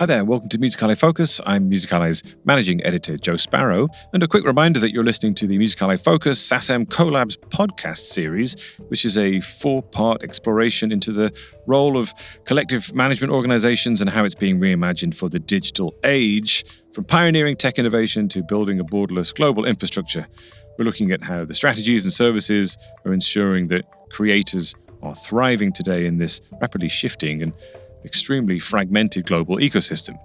Hi there, welcome to Musicale Focus. I'm Musicale's managing editor, Joe Sparrow, and a quick reminder that you're listening to the Musicale Focus Sacem Collabs podcast series, which is a 4-part exploration into the role of collective management organizations and how it's being reimagined for the digital age, from pioneering tech innovation to building a borderless global infrastructure. We're looking at how the strategies and services are ensuring that creators are thriving today in this rapidly shifting and extremely fragmented global ecosystem.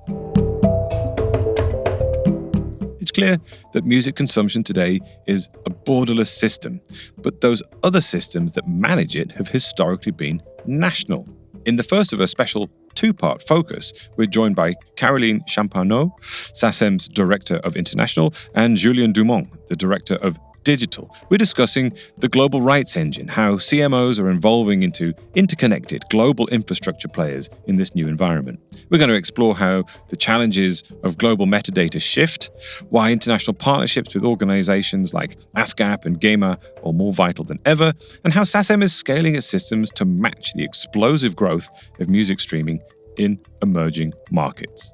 It's clear that music consumption today is a borderless system, but those other systems that manage it have historically been national. In the first of a special 2-part focus, we're joined by Caroline Champarnaud, Sacem's Director of International, and Julien Dumon, the Director of Digital. We're discussing the global rights engine, how CMOs are evolving into interconnected global infrastructure players in this new environment. We're going to explore how the challenges of global metadata shift, why international partnerships with organizations like ASCAP and GEMA are more vital than ever, and how Sacem is scaling its systems to match the explosive growth of music streaming in emerging markets.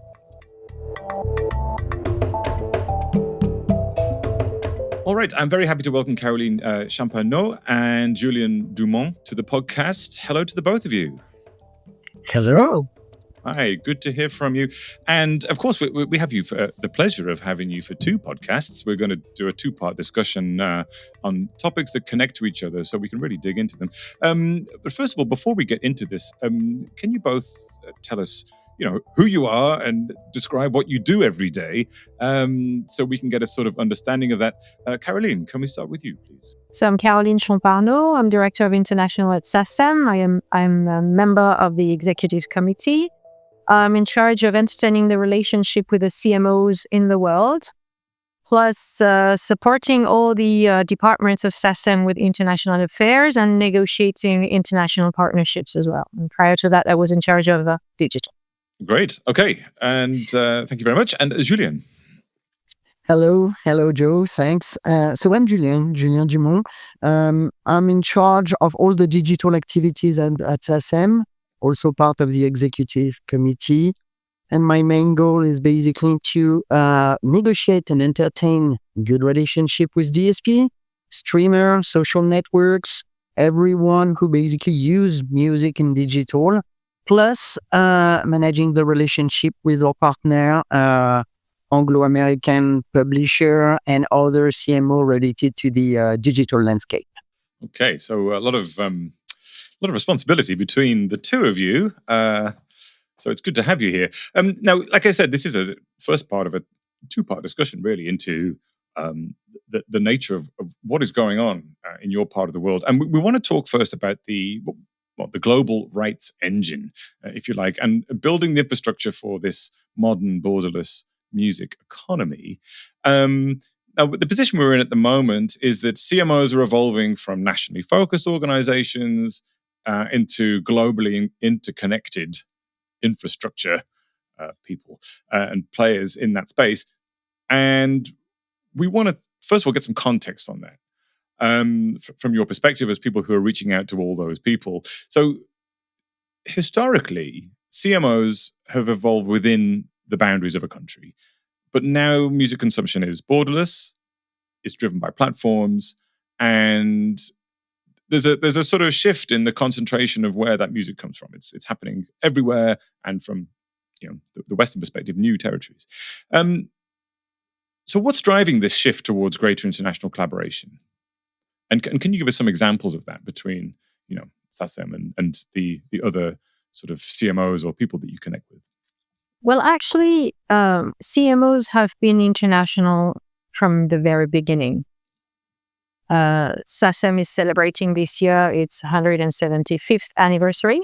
All right, I'm very happy to welcome Caroline Champarnaud and Julien Dumon to the podcast. Hello to the both of you. Hello. Hi, good to hear from you. And of course, we have you for the pleasure of having you for 2 podcasts. We're going to do a 2-part discussion on topics that connect to each other so we can really dig into them. But first of all, before we get into this, can you both tell us who you are and describe what you do every day, so we can get a sort of understanding of that. Caroline, can we start with you, please? So I'm Caroline Champarnaud. I'm Director of International at Sacem. I'm a member of the Executive Committee. I'm in charge of entertaining the relationship with the CMOs in the world, plus supporting all the departments of Sacem with international affairs and negotiating international partnerships as well. And prior to that, I was in charge of digital. Great. Okay. And thank you very much. And Julien. Hello, Joe. Thanks. So I'm Julien Dumon. I'm in charge of all the digital activities at Sacem, also part of the executive committee. And my main goal is basically to negotiate and entertain good relationship with DSP, streamers, social networks, everyone who basically use music in digital, plus managing the relationship with our partner, Anglo-American publisher and other CMO related to the digital landscape. Okay, so a lot of responsibility between the two of you. So it's good to have you here. Now, like I said, this is a first part of a 2-part discussion, really, into the nature of what is going on in your part of the world. And we want to talk first about the global rights engine, if you like, and building the infrastructure for this modern borderless music economy. Now, the position we're in at the moment is that CMOs are evolving from nationally focused organizations into globally interconnected infrastructure people and players in that space. And we want to, first of all, get some context on that. From your perspective as people who are reaching out to all those people. So historically, CMOs have evolved within the boundaries of a country, but now music consumption is borderless, it's driven by platforms, and there's a sort of shift in the concentration of where that music comes from. It's happening everywhere, and from the Western perspective, new territories. So what's driving this shift towards greater international collaboration? And can you give us some examples of that between, Sacem and the other sort of CMOs or people that you connect with? Well, actually, CMOs have been international from the very beginning. Sacem is celebrating this year its 175th anniversary.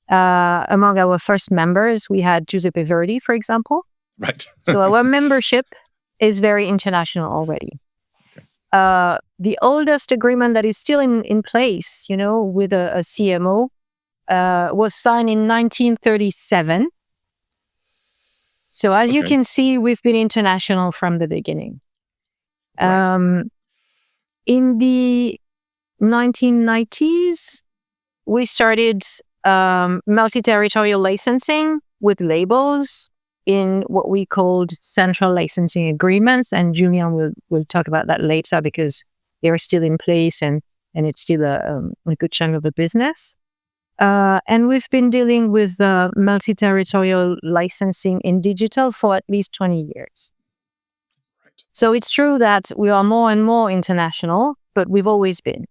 Among our first members, we had Giuseppe Verdi, for example. Right. So our membership is very international already. The oldest agreement that is still in place, with a CMO, was signed in 1937. So as you can see, we've been international from the beginning. Right. In the 1990s, we started multi-territorial licensing with labels in what we called central licensing agreements. And Julien will talk about that later because they're still in place and it's still a good chunk of the business. And we've been dealing with multi-territorial licensing in digital for at least 20 years. Right. So it's true that we are more and more international, but we've always been.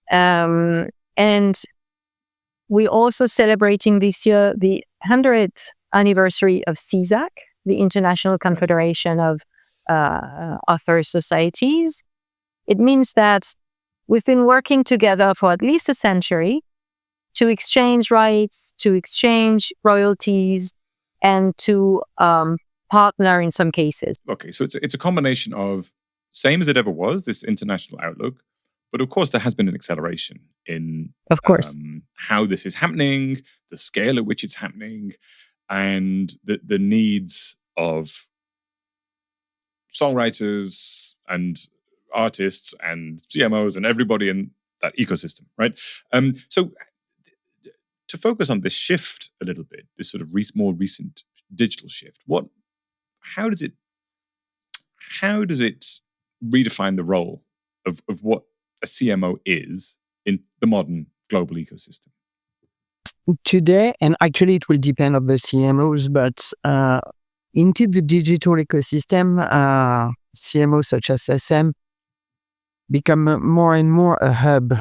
And we're also celebrating this year the 100th anniversary of CSAC, the International Confederation of Author Societies. It means that we've been working together for at least a century to exchange rights, to exchange royalties, and to partner in some cases. Okay, so it's a combination of same as it ever was, this international outlook, but of course there has been an acceleration in Of course. How this is happening, the scale at which it's happening, and the needs of songwriters and artists and CMOs and everybody in that ecosystem, right? So to focus on this shift a little bit, this sort of more recent digital shift, how does it redefine the role of what a CMO is in the modern global ecosystem? Today, and actually it will depend on the CMOs, but into the digital ecosystem, CMOs such as Sacem become more and more a hub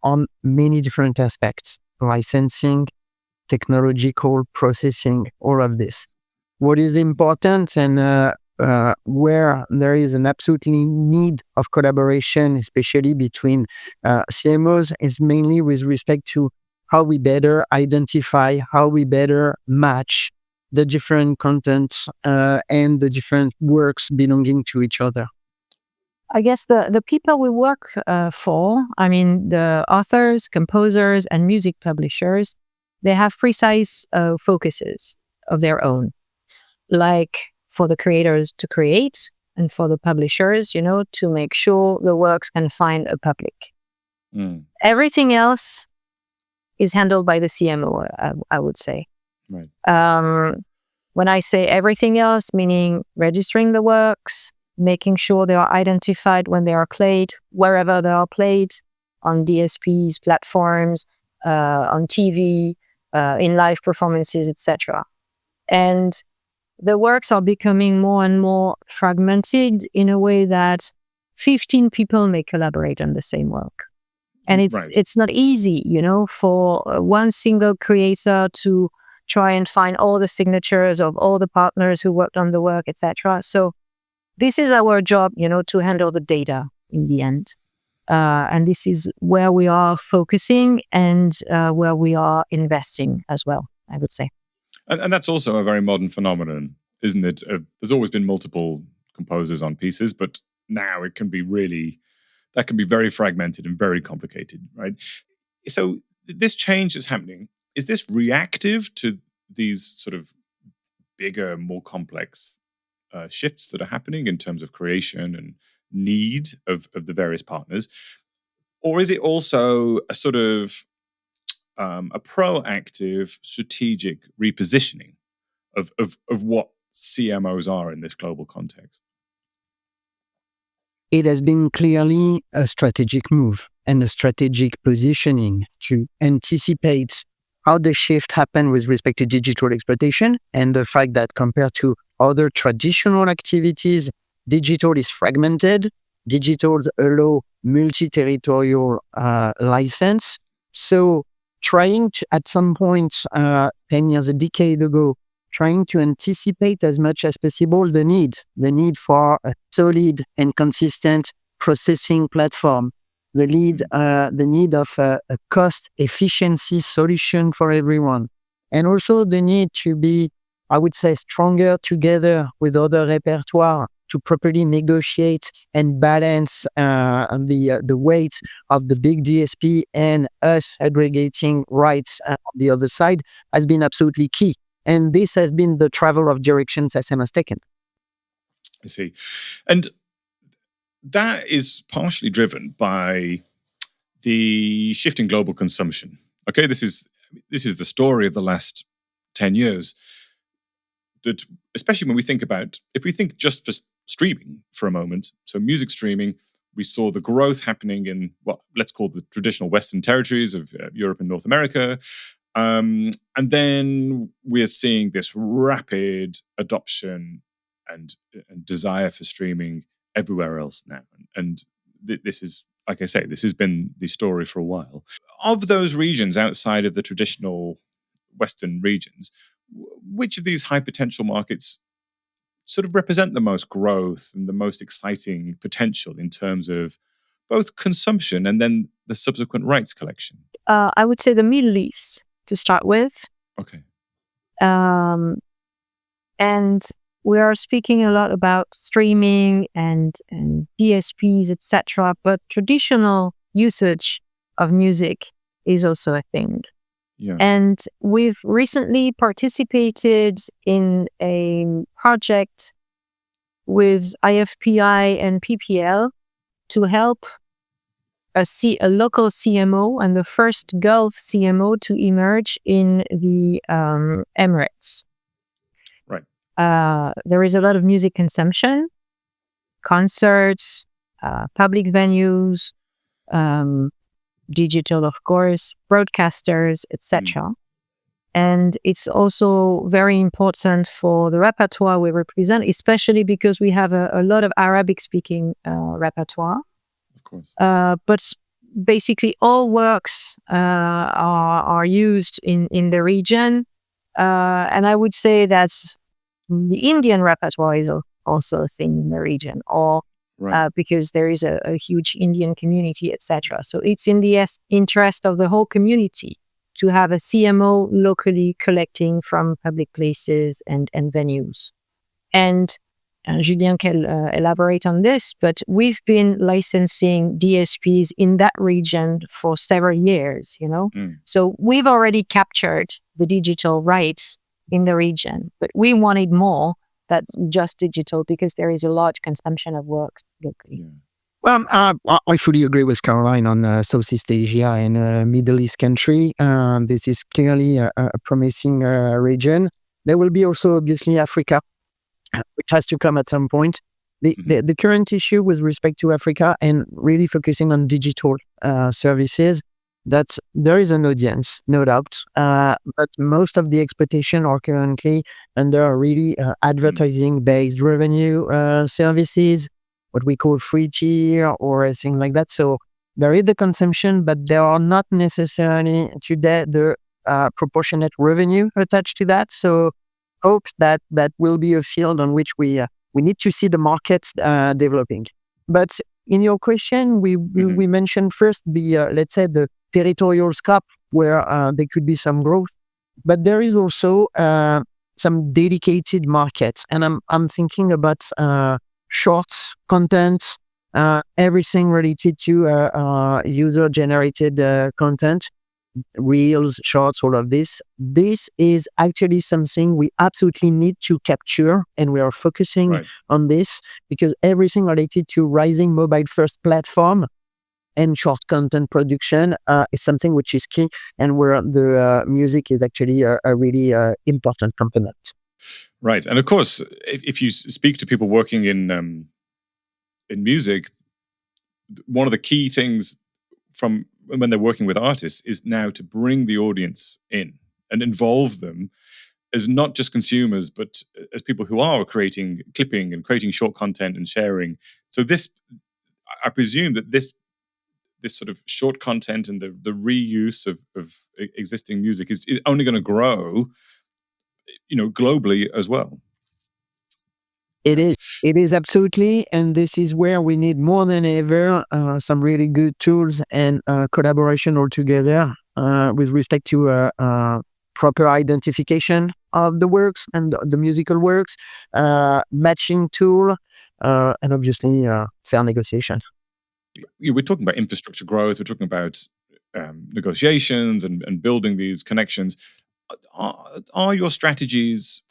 on many different aspects: licensing, technological processing, all of this. What is important and where there is an absolutely need of collaboration, especially between CMOs, is mainly with respect to how we better identify, how we better match the different contents and the different works belonging to each other. I guess the people we work for, I mean, the authors, composers, and music publishers, they have precise focuses of their own. Like for the creators to create and for the publishers, to make sure the works can find a public. Everything else is handled by the CMO, I would say. Right. When I say everything else, meaning registering the works, making sure they are identified when they are played, wherever they are played, on DSPs, platforms, on TV, in live performances, etc. And the works are becoming more and more fragmented in a way that 15 people may collaborate on the same work. And it's not easy, for one single creator to try and find all the signatures of all the partners who worked on the work, etc. So this is our job, to handle the data in the end. And this is where we are focusing and where we are investing as well, I would say. And that's also a very modern phenomenon, isn't it? There's always been multiple composers on pieces, but now that can be very fragmented and very complicated, right? So this change is happening. Is this reactive to these sort of bigger, more complex shifts that are happening in terms of creation and need of the various partners? Or is it also a sort of a proactive, strategic repositioning of what CMOs are in this global context? It has been clearly a strategic move and a strategic positioning to anticipate how the shift happened with respect to digital exploitation and the fact that compared to other traditional activities, digital is fragmented. Digital allow multi-territorial license. So trying to, at some point, 10 years, a decade ago, trying to anticipate as much as possible the need for a solid and consistent processing platform, the need of a cost efficiency solution for everyone, and also the need to be, I would say, stronger together with other repertoire to properly negotiate and balance the weight of the big DSP and us aggregating rights on the other side has been absolutely key. And this has been the travel of direction Sacem has taken. I see. And that is partially driven by the shift in global consumption. Okay, this is this is the story of the last 10 years, that especially when we think about, if we think just for streaming for a moment, so music streaming, we saw the growth happening in what let's call the traditional Western territories of Europe and North America. And then we're seeing this rapid adoption and desire for streaming everywhere else now. And this is, like I say, this has been the story for a while. Of those regions outside of the traditional Western regions, which of these high potential markets sort of represent the most growth and the most exciting potential in terms of both consumption and then the subsequent rights collection? I would say the Middle East to start with. Okay. And we are speaking a lot about streaming and DSPs, etc. But traditional usage of music is also a thing. Yeah. And we've recently participated in a project with IFPI and PPL to help a local CMO and the first Gulf CMO to emerge in the Emirates. Right. There is a lot of music consumption, concerts, public venues, digital, of course, broadcasters, etc. And it's also very important for the repertoire we represent, especially because we have a lot of Arabic-speaking repertoire. Of course. But basically all works are used in the region. And I would say that the Indian repertoire is also a thing in the region, or because there is a huge Indian community, etc. So it's in the interest of the whole community to have a CMO locally collecting from public places and venues. And Julien can elaborate on this, but we've been licensing DSPs in that region for several years, So we've already captured the digital rights in the region, but we wanted more than just digital because there is a large consumption of works locally. Yeah. Well, I fully agree with Caroline on Southeast Asia and Middle East country. This is clearly a promising region. There will be also obviously Africa, which has to come at some point. The current issue with respect to Africa and really focusing on digital services, that there is an audience, no doubt, but most of the exploitation are currently under really advertising-based revenue services, what we call free tier or things like that. So there is the consumption, but there are not necessarily today the proportionate revenue attached to that. So hope that will be a field on which we need to see the markets developing. But in your question, we mentioned first the let's say the territorial scope where there could be some growth, but there is also some dedicated markets, and I'm thinking about shorts content, everything related to user-generated content, reels, shorts, all of this. This is actually something we absolutely need to capture, and we are focusing on this because everything related to rising mobile-first platform and short content production is something which is key, and where the music is actually a really important component. Right, and of course, if you speak to people working in music, one of the key things from when they're working with artists is now to bring the audience in and involve them as not just consumers, but as people who are creating clipping and creating short content and sharing. So this, I presume that this sort of short content and the reuse of existing music is only going to grow, globally as well. It is absolutely, and this is where we need more than ever some really good tools and collaboration altogether with respect to proper identification of the works and the musical works, matching tool, and obviously fair negotiation. We're talking about infrastructure growth. We're talking about negotiations and building these connections. Are your strategies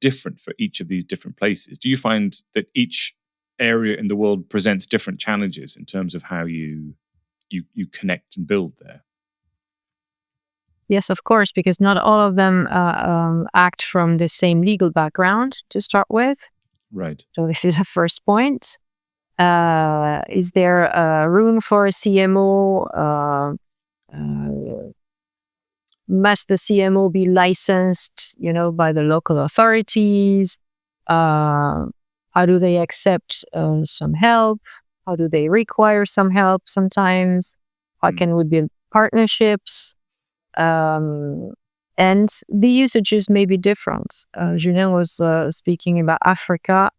different for each of these different places? Do you find that each area in the world presents different challenges in terms of how you connect and build there? Yes, of course, because not all of them act from the same legal background to start with. Right. So this is a first point. Is there room for a CMO? Must the CMO be licensed, by the local authorities? How do they accept some help? How do they require some help sometimes? How can we build partnerships? And the usages may be different. Julien was speaking about Africa.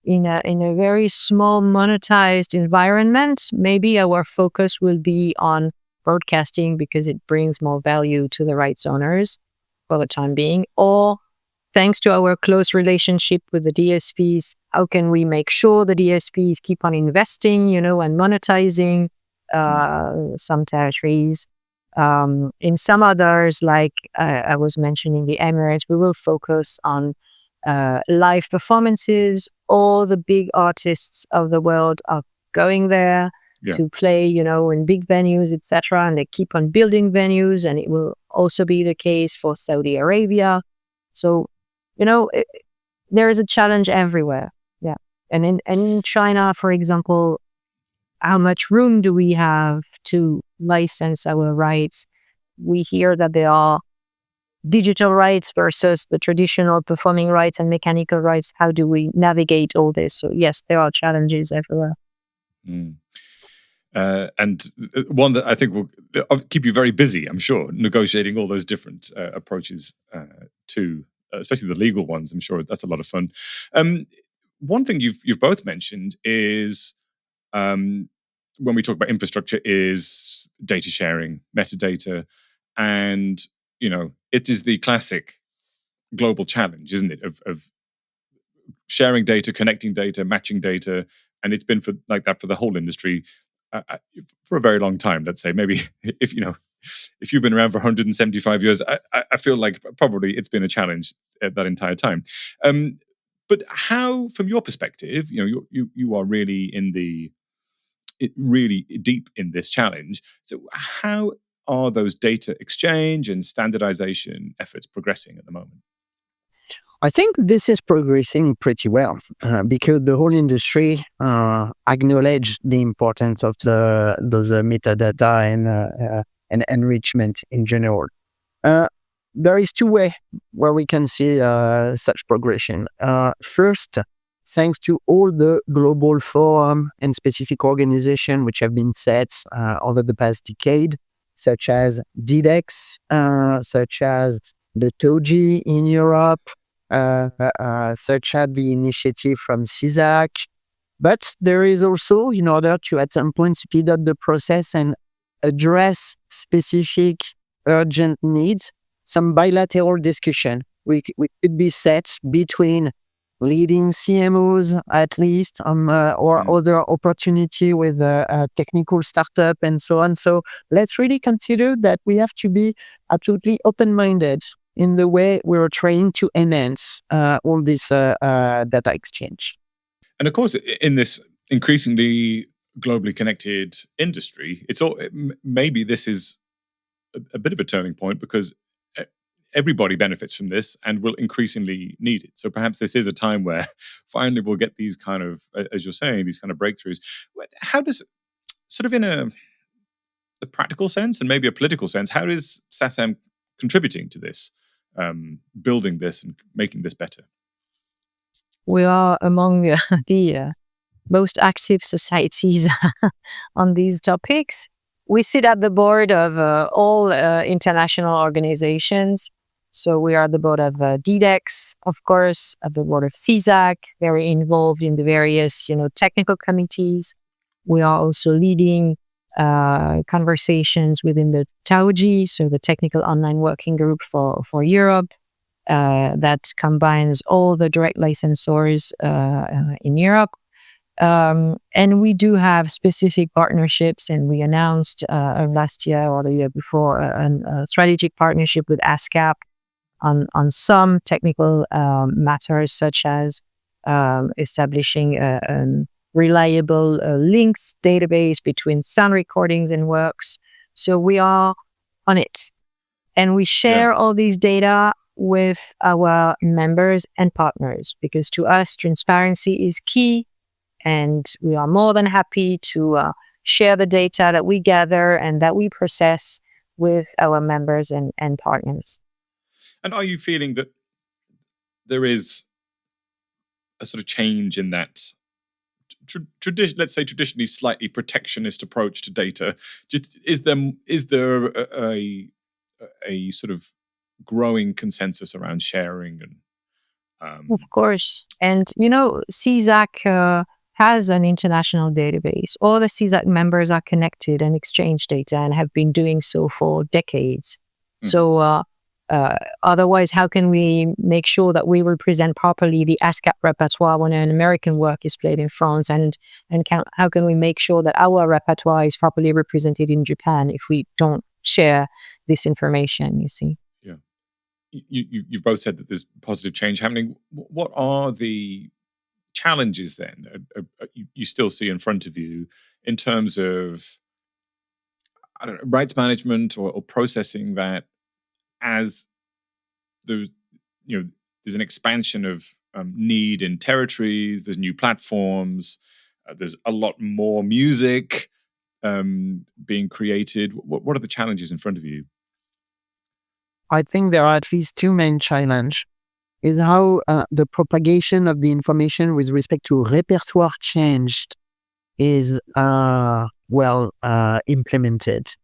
In a very small monetized environment, maybe our focus will be on broadcasting because it brings more value to the rights owners for the time being. Or thanks to our close relationship with the DSPs, how can we make sure the DSPs keep on investing, and monetizing some territories? In some others, like I was mentioning the Emirates, we will focus on live performances. All the big artists of the world are going there to play, in big venues, etc. And they keep on building venues, and it will also be the case for Saudi Arabia. So, there is a challenge everywhere. Yeah. And in China, for example, how much room do we have to license our rights? We hear that there are digital rights versus the traditional performing rights and mechanical rights. How do we navigate all this? So yes, there are challenges everywhere. And one that I think will keep you very busy, I'm sure, negotiating all those different approaches to, especially the legal ones. I'm sure that's a lot of fun. One thing you've both mentioned is when we talk about infrastructure is data sharing, metadata, and it is the classic global challenge, isn't it, of sharing data, connecting data, matching data, and it's been like that for the whole industry for a very long time. Let's say maybe if you've been around for 175 years, I feel like probably it's been a challenge that entire time. But how, from your perspective, you are really really deep in this challenge. So how are those data exchange and standardization efforts progressing at the moment? I think this is progressing pretty well because the whole industry acknowledged the importance of those metadata and enrichment in general. There is two ways where we can see such progression. First, thanks to all the global forum and specific organizations which have been set over the past decade, such as DDEX, such as the TOGI in Europe, such as the initiative from CISAC. But there is also, in order to at some point speed up the process and address specific urgent needs, some bilateral discussion we could be set between leading CMOs at least, or other opportunity with a technical startup and so on. So let's really consider that we have to be absolutely open-minded in the way we're trying to enhance all this data exchange. And of course, in this increasingly globally connected industry, maybe this is a bit of a turning point because everybody benefits from this and will increasingly need it. So perhaps this is a time where finally we'll get these kind of, as you're saying, these kind of breakthroughs. How does, sort of in a practical sense and maybe a political sense, how is Sacem contributing to this, building this and making this better? We are among the most active societies on these topics. We sit at the board of all international organizations. So we are the board of DDEX, of course, at the board of CISAC, very involved in the various, technical committees. We are also leading conversations within the TAOG, so the Technical Online Working Group for Europe, that combines all the direct licensors in Europe. And we do have specific partnerships, and we announced last year or the year before a strategic partnership with ASCAP on some technical matters, such as establishing a reliable links database between sound recordings and works. So we are on it. And we share all these data with our members and partners, because to us, transparency is key. And we are more than happy to share the data that we gather and that we process with our members and partners. And are you feeling that there is a sort of change in that let's say traditionally slightly protectionist approach to data? Is there a sort of growing consensus around sharing? And of course. And CSAC has an international database. All the CSAC members are connected and exchange data and have been doing so for decades. So otherwise, how can we make sure that we represent properly the ASCAP repertoire when an American work is played in France? And how can we make sure that our repertoire is properly represented in Japan if we don't share this information, you see? Yeah. You've both said that there's positive change happening. What are the challenges then you still see in front of you in terms of, I don't know, rights management or processing that, as there's an expansion of need in territories, there's new platforms, there's a lot more music being created. What are the challenges in front of you? I think there are at least two main challenges. Is how the propagation of the information with respect to repertoire changed is implemented.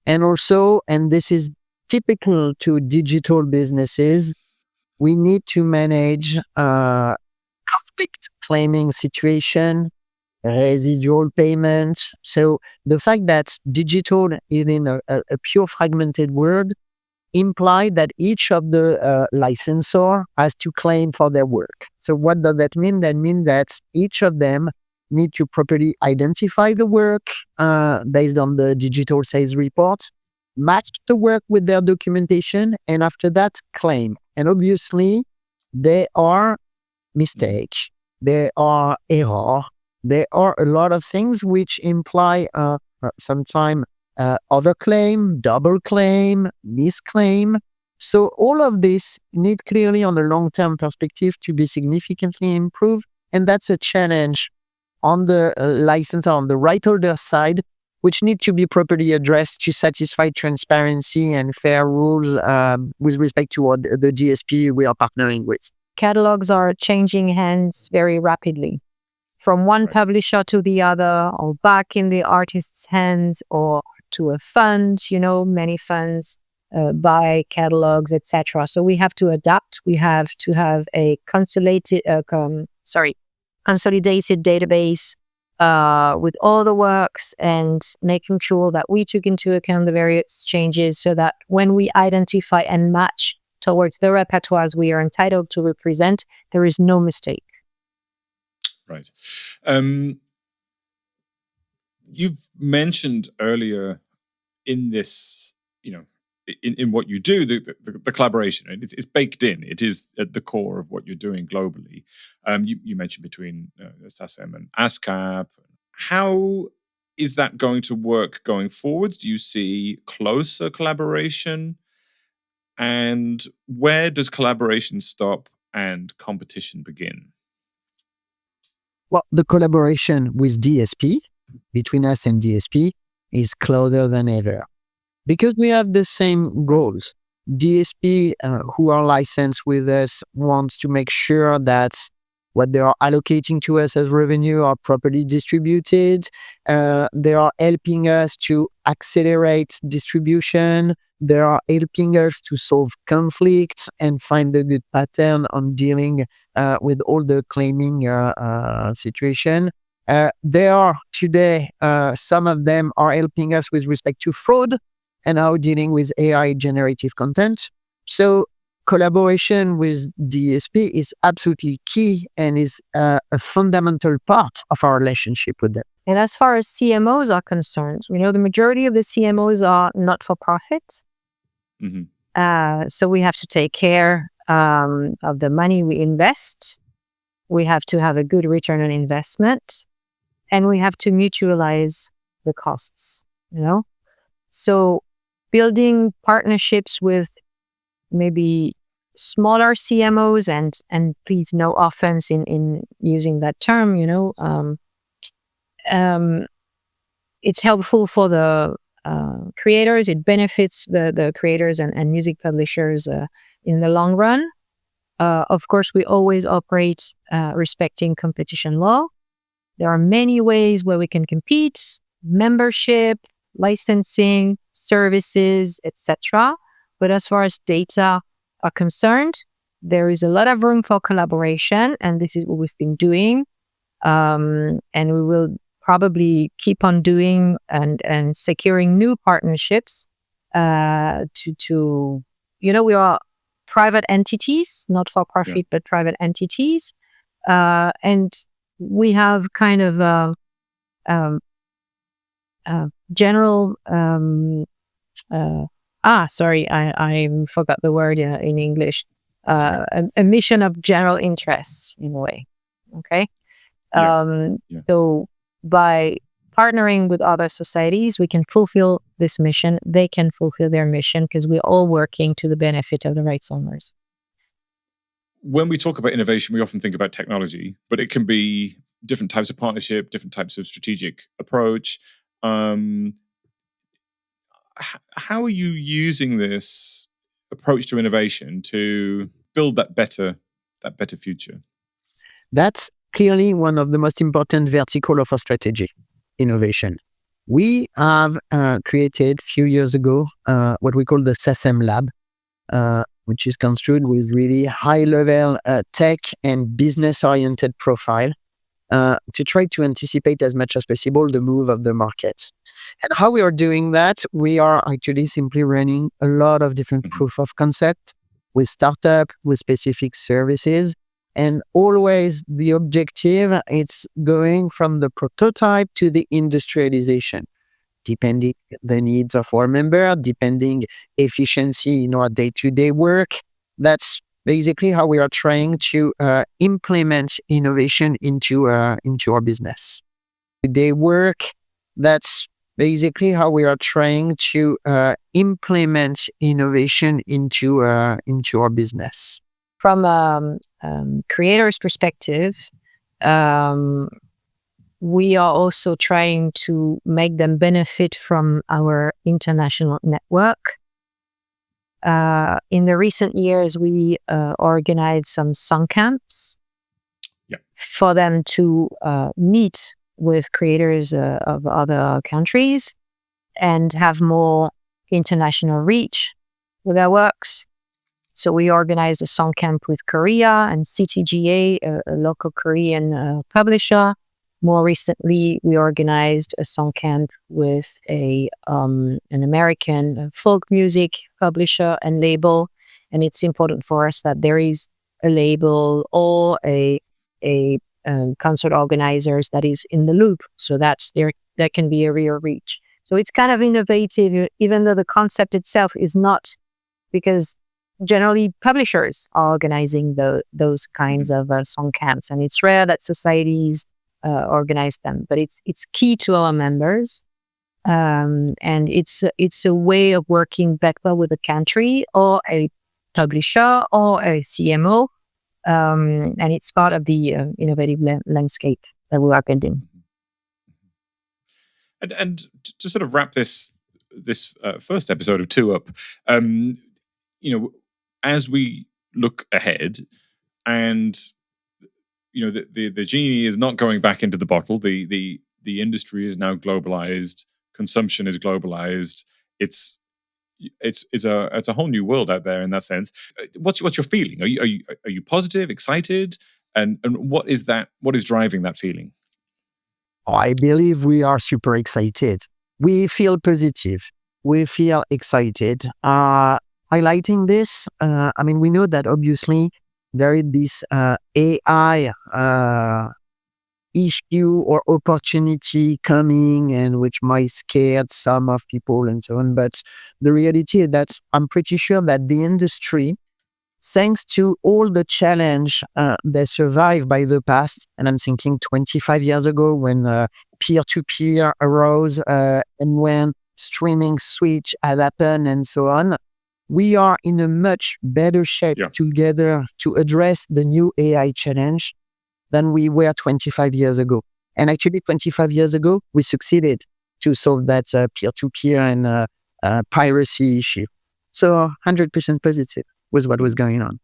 And also, and this is typical to digital businesses, we need to manage conflict claiming situation, residual payments. So the fact that digital is in a pure fragmented world imply that each of the licensor has to claim for their work. So what does that mean? That means that each of them need to properly identify the work based on the digital sales report, match the work with their documentation, and after that, claim. And obviously, there are mistakes, there are errors, there are a lot of things which imply sometimes overclaim, double claim, misclaim. So all of this need clearly on the long-term perspective to be significantly improved. And that's a challenge on the licensor, on the right holder side, which need to be properly addressed to satisfy transparency and fair rules with respect to the DSP we are partnering with. Catalogs are changing hands very rapidly, from one publisher to the other, or back in the artist's hands, or to a fund. Many funds buy catalogs, etc. So we have to adapt. We have to have a consolidated database with all the works, and making sure that we took into account the various changes, so that when we identify and match towards the repertoires we are entitled to represent, there is no mistake. Right. You've mentioned earlier in this, in what you do, the collaboration. It's baked in. It is at the core of what you're doing globally. You mentioned between Sacem and ASCAP. How is that going to work going forward? Do you see closer collaboration? And where does collaboration stop and competition begin? Well, the collaboration with DSP, between us and DSP, is closer than ever, because we have the same goals. DSP who are licensed with us want to make sure that what they are allocating to us as revenue are properly distributed. They are helping us to accelerate distribution. They are helping us to solve conflicts and find a good pattern on dealing with all the claiming situation. They are today, some of them are helping us with respect to fraud and how dealing with AI generative content. So collaboration with DSP is absolutely key and is a fundamental part of our relationship with them. And as far as CMOs are concerned, the majority of the CMOs are not-for-profit. Mm-hmm. So we have to take care of the money we invest. We have to have a good return on investment, and we have to mutualize the costs, So building partnerships with maybe smaller CMOs, and please no offense in using that term, it's helpful for the creators. It benefits the creators and music publishers in the long run. Of course, we always operate respecting competition law. There are many ways where we can compete: membership, licensing, services, etc. But as far as data are concerned, there is a lot of room for collaboration, and this is what we've been doing, and we will probably keep on doing and securing new partnerships to we are private entities, not for profit, but private entities, and we have kind of general sorry, I forgot the word in English. A mission of general interest in a way. Okay. So by partnering with other societies, we can fulfill this mission. They can fulfill their mission because we're all working to the benefit of the rights owners. When we talk about innovation, we often think about technology, but it can be different types of partnership, different types of strategic approach. How are you using this approach to innovation to build that better future? That's clearly one of the most important vertical of our strategy, innovation. We have created a few years ago what we call the Sacem Lab, which is construed with really high-level tech and business-oriented profile to try to anticipate as much as possible the move of the market. And how we are doing that, we are actually simply running a lot of different proof of concept with startup, with specific services. And always the objective, it's going from the prototype to the industrialization, depending the needs of our member, depending efficiency in our day-to-day work. That's basically how we are trying to implement innovation into our business. Day work, that's basically how we are trying to implement innovation into our business. From a creator's perspective, we are also trying to make them benefit from our international network. In the recent years, we organized some song camps for them to meet with creators of other countries and have more international reach with our works. So we organized a song camp with Korea and CTGA, a local Korean publisher. More recently, we organized a song camp with an American folk music publisher and label. And it's important for us that there is a label or a concert organizers that is in the loop, so that can be a real reach. So it's kind of innovative, even though the concept itself is not, because generally publishers are organizing those kinds of song camps, and it's rare that societies organize them. But it's key to our members, and it's a way of working better with a country or a publisher or a CMO. And it's part of the innovative landscape that we are building. And to sort of wrap this first episode of Two Up, as we look ahead, and the genie is not going back into the bottle. The industry is now globalized. Consumption is globalized. It's a whole new world out there in that sense. What's your feeling? Are you positive, excited, and what is that? What is driving that feeling? I believe we are super excited. We feel positive. We feel excited. Highlighting this, we know that obviously there is this AI issue or opportunity coming, and which might scare some of people and so on. But the reality is that I'm pretty sure that the industry, thanks to all the challenge they survived by the past, and I'm thinking 25 years ago when peer-to-peer arose, and when streaming switch has happened and so on, we are in a much better shape together to address the new AI challenge than we were 25 years ago. And actually, 25 years ago, we succeeded to solve that peer-to-peer and piracy issue. So 100% positive with what was going on.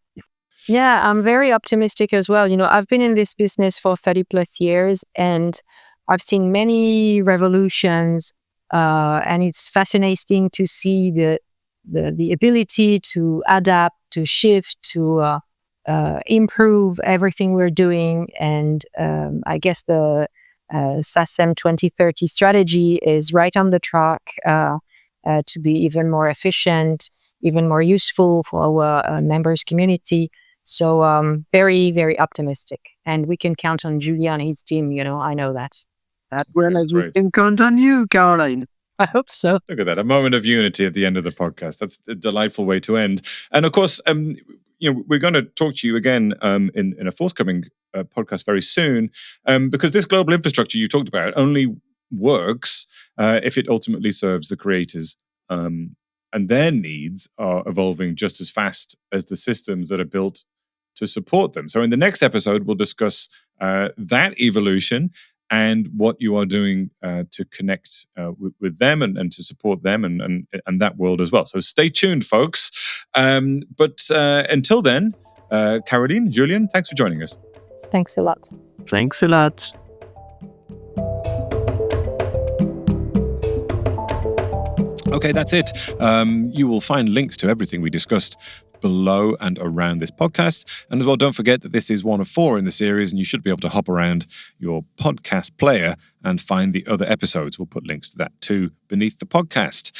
Yeah, I'm very optimistic as well. I've been in this business for 30 plus years and I've seen many revolutions and it's fascinating to see the ability to adapt, to shift, to improve everything we're doing. And I guess the Sacem 2030 strategy is right on the track to be even more efficient, even more useful for our members community. So very, very optimistic. And we can count on Julien and his team, I know that. As well as we can count on you, Caroline. I hope so. Look at that, a moment of unity at the end of the podcast. That's a delightful way to end. And of course, we're going to talk to you again in a forthcoming podcast very soon, because this global infrastructure you talked about only works if it ultimately serves the creators, and their needs are evolving just as fast as the systems that are built to support them. So in the next episode, we'll discuss that evolution and what you are doing to connect with them and to support them and that world as well. So stay tuned, folks. But until then, Caroline, Julien, thanks for joining us. Thanks a lot. Thanks a lot. Okay, that's it. You will find links to everything we discussed below and around this podcast. And as well, don't forget that this is one of 4 in the series, and you should be able to hop around your podcast player and find the other episodes. We'll put links to that too beneath the podcast.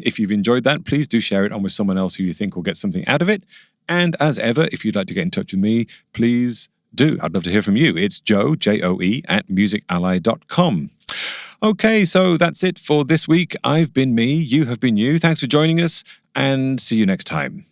If you've enjoyed that, please do share it on with someone else who you think will get something out of it. And as ever, if you'd like to get in touch with me, please do. I'd love to hear from you. It's Joe, Joe, @musically.com. Okay, so that's it for this week. I've been me, you have been you. Thanks for joining us, and see you next time.